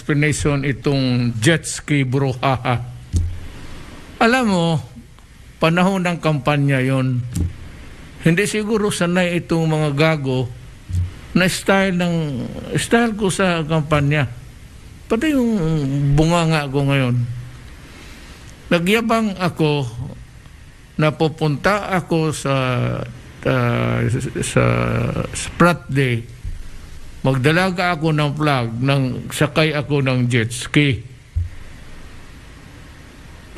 explanation itong jet ski brouhaha. Alam mo, panahon ng kampanya yon, hindi siguro sanay itong mga gago na style ko sa kampanya. Pati yung bunganga ko ngayon. Nagyabang ako na pupunta ako sa Sprat Day. Magdalaga ako ng flag, sakay ako ng jet ski.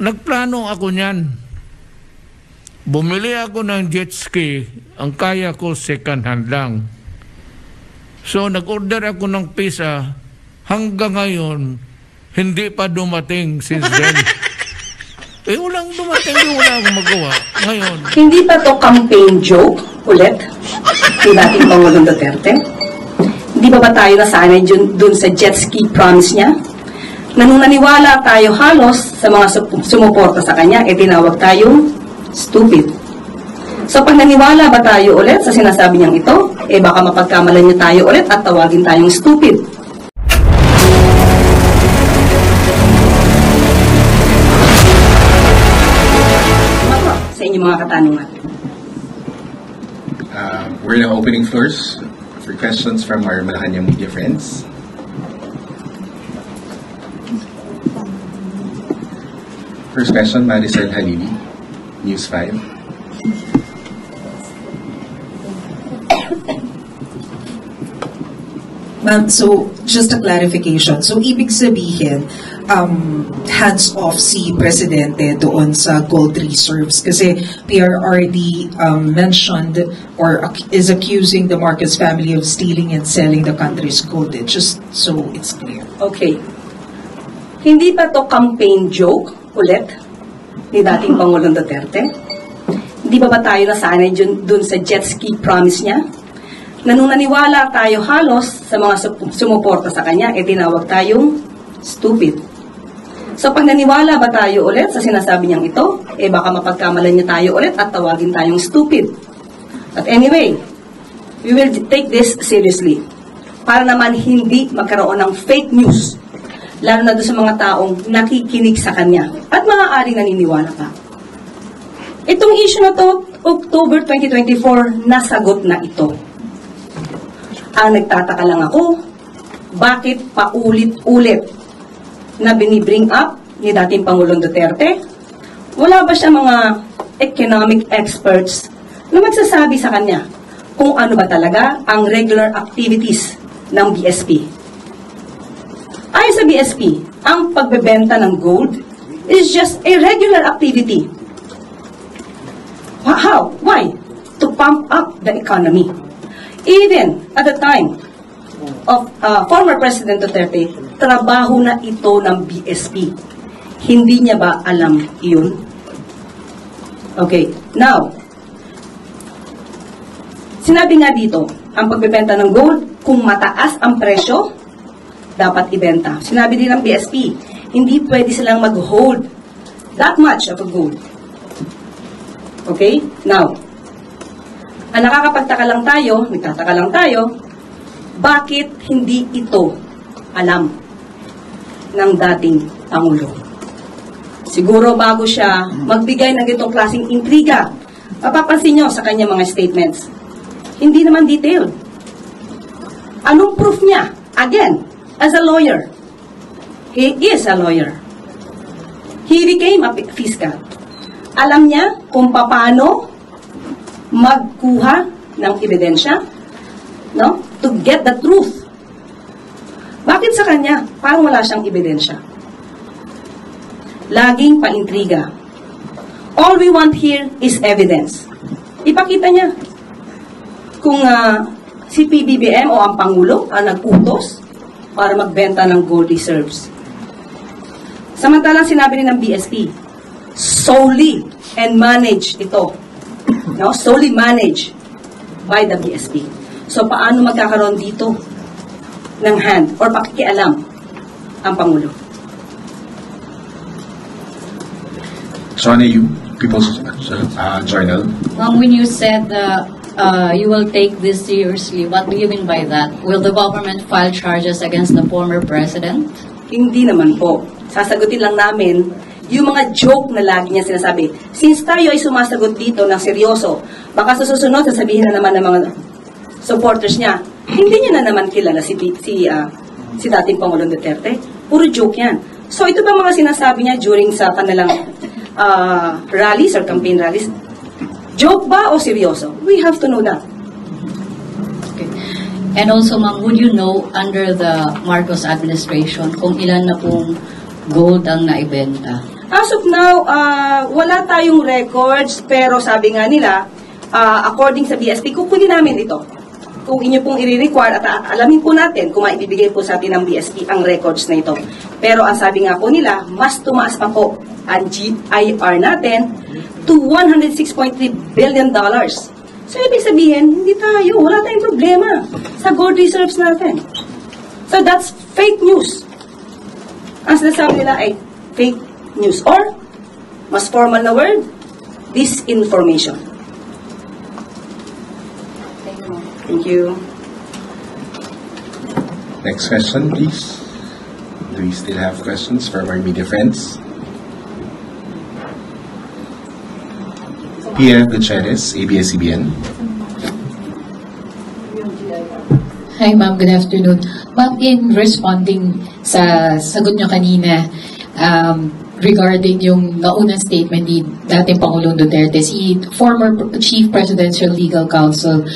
Nagplano ako niyan. Bumili ako ng jet ski, ang kaya ko second hand lang. So nag-order ako ng pizza, hanggang ngayon, hindi pa dumating since then. Walang dumating, wala akong magawa. Ngayon. Hindi pa to campaign joke ulit ni dating Pangulong Duterte? Hindi ba tayo nasanay dun sa jet ski promise niya? Na nung naniwala tayo halos sa mga sumuporta sa kanya, tinawag tayong stupid. So pag naniwala ba tayo ulit sa sinasabi niyang ito, baka mapagkamalan niya tayo ulit at tawagin tayong stupid. Sa inyong mga katanungan. We're now opening floors for questions from our Malacanang media friends. First question, Maricel Halili, News 5. Ma'am, so just a clarification. So ibig sabihin, hands-off si Presidente doon sa gold reserves kasi PRRD mentioned or is accusing the Marcos family of stealing and selling the country's gold. Just so it's clear. Okay. Hindi pa to campaign joke ulit ni dating Pangulong Duterte? Hindi ba tayo nasanay dun sa jet ski promise niya? Na nung naniwala tayo halos sa mga sumuporta sa kanya, tinawag tayong stupid. So pag naniwala ba tayo ulit sa sinasabi niyang ito, baka mapagkamalan niya tayo ulit at tawagin tayong stupid. But anyway, we will take this seriously. Para naman hindi magkaroon ng fake news, lalo na doon sa mga taong nakikinig sa kanya at maaaring naniniwala pa. Itong issue na to, October 2024, nasagot na ito. Ang nagtataka lang ako, bakit paulit-ulit na binibring up ni dating Pangulong Duterte? Wala ba siya mga economic experts na magsasabi sa kanya kung ano ba talaga ang regular activities ng BSP? Ayon sa BSP, ang pagbebenta ng gold is just a regular activity. How? Why? To pump up the economy. Even at the time of former President Duterte, trabaho na ito ng BSP. Hindi niya ba alam iyon? Okay, now, sinabi nga dito, ang pagbebenta ng gold, kung mataas ang presyo, dapat ibenta. Sinabi din ng BSP, hindi pwede silang mag-hold that much of a gold. Okay, now, ang nagtataka lang tayo, bakit hindi ito alam ng dating Pangulo? Siguro bago siya magbigay ng itong klaseng intriga, mapapansin nyo sa kanya mga statements, hindi naman detailed. Anong proof niya? Again, as a lawyer, he is a lawyer. He became a fiscal. Alam niya kung paano magkuha ng ebidensya, no? To get the truth. Bakit sa kanya? Parang wala siyang ebidensya. Laging paintriga. All we want here is evidence. Ipakita niya kung si PBBM o ang Pangulo ang nag-utos para magbenta ng gold reserves. Samantalang sinabi rin ng BSP, solely and managed ito. No? Solely managed by the BSP. So, paano magkakaroon dito ng hand or pakikialam ang Pangulo? Shona Yu, People's Journal. When you said you will take this seriously, what do you mean by that? Will the government file charges against the former president? Hindi naman po. Sasagutin lang namin yung mga joke na lagi niya sinasabi. Since tayo ay sumasagot dito ng seryoso, baka sa susunod sasabihin na naman ng mga supporters niya, hindi niya na naman kilala si dating Pangulong Duterte. Puro joke yan. So ito ba mga sinasabi niya during sa kanilang rallies or campaign rallies? Joke ba o seryoso? We have to know that. Okay. And also, ma'am, would you know under the Marcos administration kung ilan na pong gold ang naibenta? As of now, wala tayong records, pero sabi nga nila, according sa BSP, kukunin namin ito. Kung inyo pong i-require at alamin po natin kung maibibigay po sa atin ng BSP ang records na ito. Pero ang sabi nga po nila, mas tumaas pa po ang GIR natin to $106.3 billion. So, ibig sabihin, hindi tayo, wala tayong problema sa gold reserves natin. So, that's fake news. Ang sinasabi nila ay fake news or, mas formal na word, disinformation. Thank you. Next question, please. Do we still have questions from our media friends? Pia Gutierrez, ABS-CBN. Hi ma'am, good afternoon. Ma'am, in responding sa sagot niyo kanina regarding yung naunang statement ni dating Pangulong Duterte, si former Chief Presidential Legal Counsel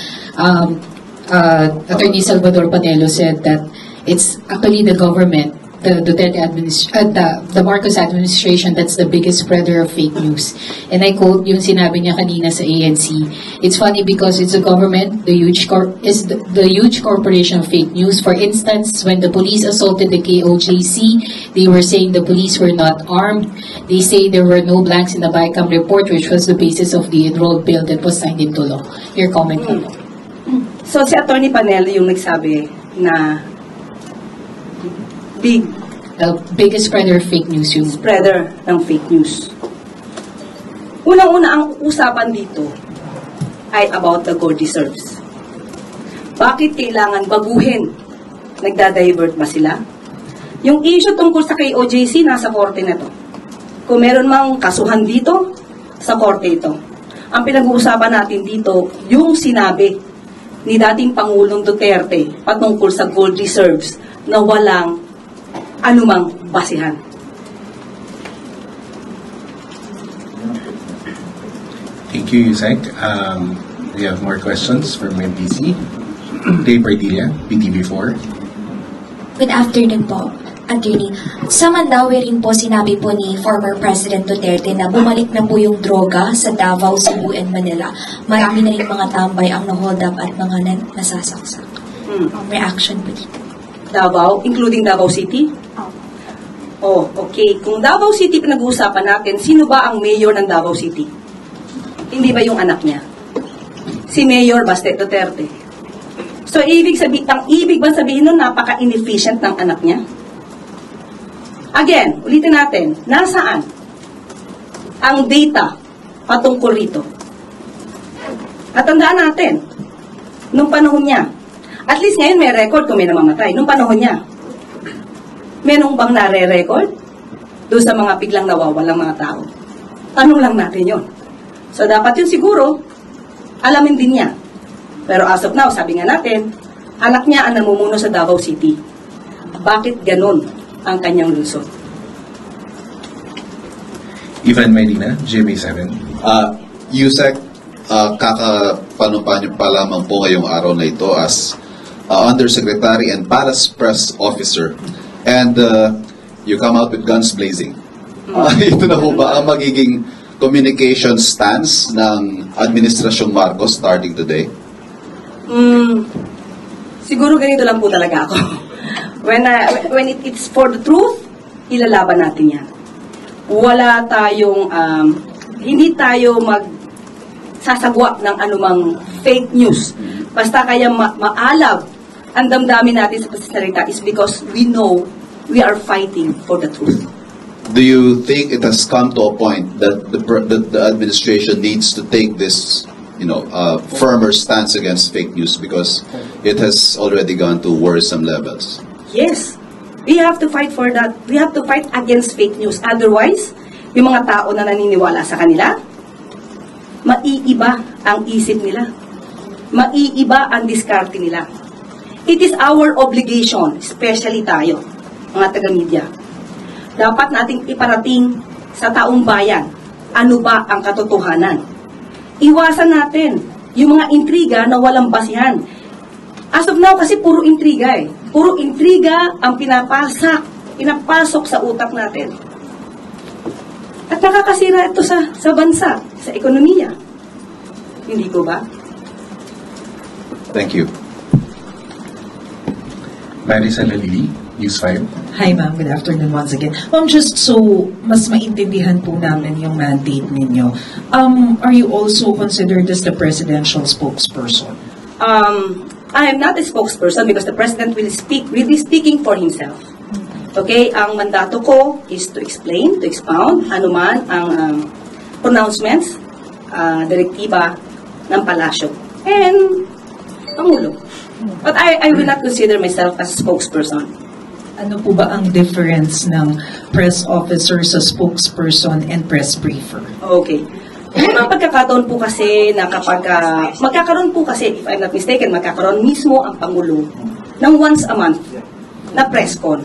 Attorney Salvador Panelo said that it's actually the government, the Duterte the Marcos administration that's the biggest spreader of fake news. And I quote yung sinabi niya kanina sa ANC, it's funny because it's the government, the huge corporation of fake news. For instance, when the police assaulted the KOJC, they were saying the police were not armed. They say there were no blanks in the BICAM report, which was the basis of the enrolled bill that was signed into law. Your comment po. So, si Attorney Panelo yung nagsabi na The biggest spreader of fake news yung spreader ng fake news. Unang-una, ang usapan dito ay about the gold reserves. Bakit kailangan baguhin? Nagda-divert ba sila? Yung issue tungkol sa KOJC, nasa korte na to. Kung meron mang kasuhan dito, sa korte ito. Ang pinag-uusapan natin dito, yung sinabi ni dating Pangulong Duterte patungkol sa gold reserves na walang anumang basihan. Thank you, Yusek. We have more questions from MPC. Dave Partilla, PTV4. Good afternoon po, Attorney. Sa Mandawi rin po sinabi po ni former President Duterte na bumalik na po yung droga sa Davao, Cebu, and Manila. Marami na rin mga tambay ang na-hold up at mga nasasaksak. Reaction po dito. Davao, including Davao City? Oh, okay. Kung Davao City pinag-uusapan natin, sino ba ang mayor ng Davao City? Hindi ba yung anak niya? Si Mayor Baste Duterte. So, ang ibig ba sabihin nun, napaka-inefficient ng anak niya? Again, ulitin natin, nasaan ang data patungkol rito? At tandaan natin, nung panahon niya, at least ngayon may record kung may namamatay, nung panahon niya, menong bang nare-record doon sa mga biglang nawawalang mga tao? Tanong lang natin yon. So, dapat yun siguro, alamin din niya. Pero as of now, sabi nga natin, anak niya ang namumuno sa Davao City. Bakit ganun ang kanyang lungsod? Ivan Medina, GMA7. Yusek, kakapanumpa niyo pa lamang po ngayong araw na ito as Undersecretary and Palace Press Officer. And you come out with guns blazing. Ito na po ba ang magiging communication stance ng Administrasyong Marcos starting today? Siguro ganito lang po talaga ako. When it's for the truth, ilalaban natin yan. Wala tayong, hindi tayo magsasagwa ng anumang fake news. Basta kaya maalab ang damdamin natin sa pagsasalita is because we know we are fighting for the truth. Do you think it has come to a point that the administration needs to take this, firmer stance against fake news because it has already gone to worrisome levels? Yes. We have to fight for that. We have to fight against fake news. Otherwise, yung mga tao na naniniwala sa kanila, maiiba ang isip nila. Maiiba ang diskarte nila. It is our obligation, especially tayo, mga taga-media. Dapat nating iparating sa taong bayan, ano ba ang katotohanan. Iwasan natin yung mga intriga na walang basihan. As of now, kasi puro intriga eh. Puro intriga ang pinapasok sa utak natin. At nakakasira ito sa bansa, sa ekonomiya. Hindi ko ba? Thank you. Marisa Lalili, News 5. Hi ma'am, good afternoon once again. Ma'am, just so mas maintindihan po namin yung mandate ninyo, are you also considered as the presidential spokesperson? I am not a spokesperson because the President will be speaking for himself. Okay, ang mandato ko is to explain, to expound, anuman ang pronouncements, direktiba ng palasyo. And, Pangulo. But I will not consider myself as a spokesperson. Ano po ba ang difference ng press officer sa spokesperson and press briefer? Okay. May mga pagkakataon po kasi na kapag magkakaroon po kasi, if I'm not mistaken, magkakaroon mismo ang Pangulo ng once a month na press con.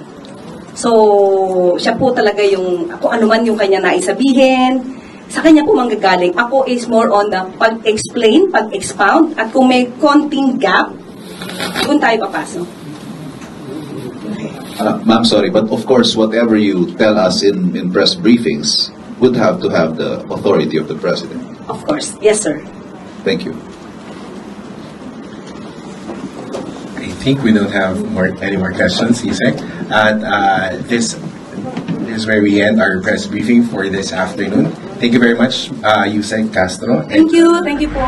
So, siya po talaga yung, kung ano man yung kanya naisabihin, sa kanya po manggagaling. Ako is more on the pag-explain, pag-expound, at kung may konting gap, doon tayo papasok. Ma'am, sorry, but of course, whatever you tell us in press briefings would have to have the authority of the President. Of course. Yes, sir. Thank you. I think we don't have any more questions, Isaac. And this is where we end our press briefing for this afternoon. Thank you very much, Yusek Castro. Thank you. Thank you po.